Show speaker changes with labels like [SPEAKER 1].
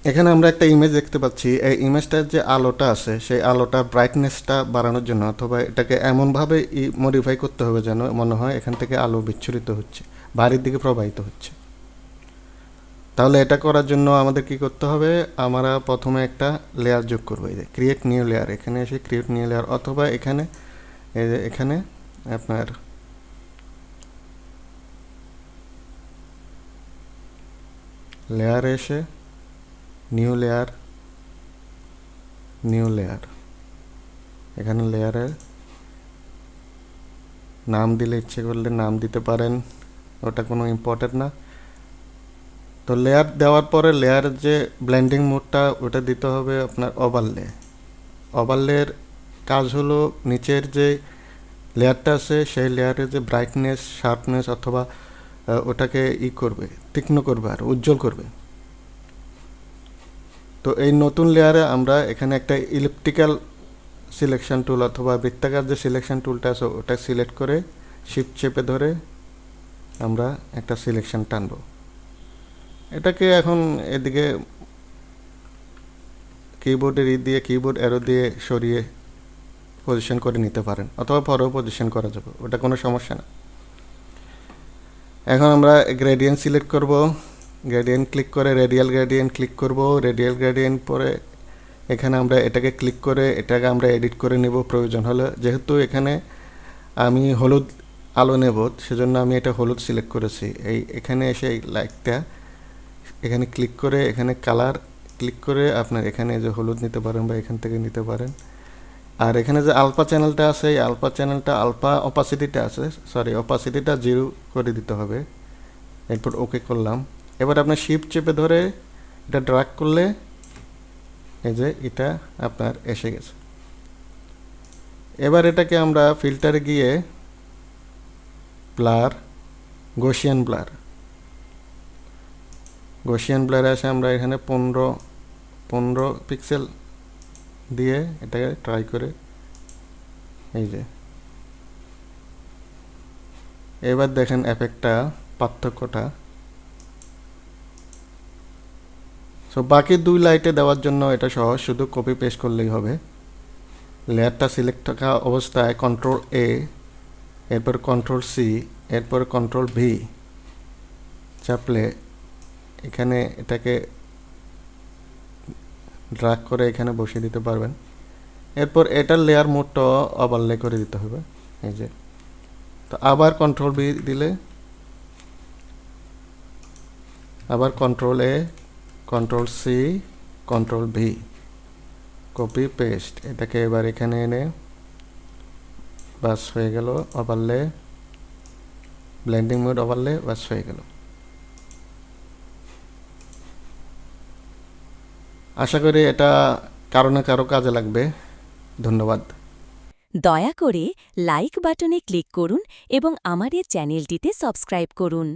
[SPEAKER 1] এখানে আমরা একটা ইমেজ দেখতে পাচ্ছি। এই ইমেজটার যে আলোটা আছে সেই আলোটার ব্রাইটনেসটা বাড়ানোর জন্য অথবা এটাকে এমনভাবে মডিফাই করতে হবে যেন মনে হয় এখান থেকে আলো বিচ্ছুরিত হচ্ছে, বাইরের দিকে প্রবাহিত হচ্ছে। তাহলে এটা করার জন্য আমাদের কি করতে হবে, আমরা প্রথমে একটা লেয়ার যোগ করবো। এই যে ক্রিয়েট নিউ লেয়ার, এখানে এসে ক্রিয়েট নিউ লেয়ার, অথবা এখানে এই যে এখানে আপনার লেয়ারে এসে নিউ লেয়ার, নিউ লেয়ার, এখানে লেয়ারের নাম দিলে ইচ্ছে করলে নাম দিতে পারেন, ওটা কোনো ইম্পর্টেন্ট না। তো লেয়ার দেওয়ার পরে লেয়ারের যে ব্লেন্ডিং মোডটা ওটা দিতে হবে আপনার ওভারলে। ওভারলের কাজ হলো নিচের যে লেয়ারটা আছে সেই লেয়ারের যে ব্রাইটনেস, শার্পনেস অথবা ওটাকে করবে, তীক্ষ্ণ করবে আর উজ্জ্বল করবে। তো এই নতুন লেয়ারে আমরা এখানে একটা ইলিপ্টিক্যাল সিলেকশন টুল অথবা বৃত্তাকার যে সিলেকশন টুলটা আছে ওটা সিলেক্ট করে শিফট চেপে ধরে আমরা একটা সিলেকশন টানবো। এটাকে এখন এদিকে কিবোর্ডের দিয়ে কিবোর্ড অ্যারো দিয়ে সরিয়ে পজিশন করে নিতে পারেন, অথবা পরেও পজিশন করা যাবে, ওটা কোনো সমস্যা না। এখন আমরা গ্রেডিয়েন্ট সিলেক্ট করব, গ্রেডিয়েন্ট ক্লিক করে রেডিয়াল গ্রেডিয়েন্ট ক্লিক করব। রেডিয়াল গ্রেডিয়েন্ট পরে এখানে আমরা এটাকে ক্লিক করে এটাকে আমরা এডিট করে নেব প্রয়োজন হলে। যেহেতু এখানে আমি হলুদ আলো নেব সেজন্য আমি এটা হলুদ সিলেক্ট করেছি। এখানে এসে এই লাইটটা এখানে ক্লিক করে এখানে কালার ক্লিক করে আপনার এখানে যে হলুদ নিতে পারেন বা এখান থেকে নিতে পারেন। আর এখানে যে আলফা চ্যানেলটা আছে এই আলফা চ্যানেলটা আলফা অপাসিটিটা আছে, সরি অপাসিটিটা 0 করে দিতে হবে। এরপর ওকে করলাম। এবার আপনার শিফট চেপে ধরে এটা ড্র্যাগ করলে এই যে এটা আপনার এসে গেছে। এবার এটাকে আমরা ফিল্টারে গিয়ে ব্লার, গসিয়ান ব্লার, গসিয়ান ব্লারে আসে আমরা এখানে 15 পিক্সেল দিয়ে এটাকে ট্রাই করে এই যে এবার দেখেন এফেক্টটা, পার্থক্যটা। সো বাকি 2 লাইটে দেওয়ার জন্য এটা সহজ, শুধু কপি পেস্ট করলেই হবে। লেয়ারটা সিলেক্ট থাকা অবস্থায় কন্ট্রোল এ, এরপর কন্ট্রোল সি, এরপর কন্ট্রোল ভি চাপলে এখানে এটাকে ড্র্যাগ করে এখানে বসিয়ে দিতে পারবেন। এরপর এটার লেয়ার মোডটা ওভারলে করে দিতে হবে এই যে। তো আবার কন্ট্রোল ভি দিলে, আবার control A, control C, control V, copy paste, এটাকে এবার এখানে এনে বাস হয়ে গেল ওভারলে, ব্লেন্ডিং মোড ওভারলে, বাস হয়ে গেল। আশা করি এটা কারো না কারো কাজে লাগবে। ধন্যবাদ।
[SPEAKER 2] দয়া করে লাইক বাটনে ক্লিক করুন এবং আমাদের চ্যানেলটিতে সাবস্ক্রাইব করুন।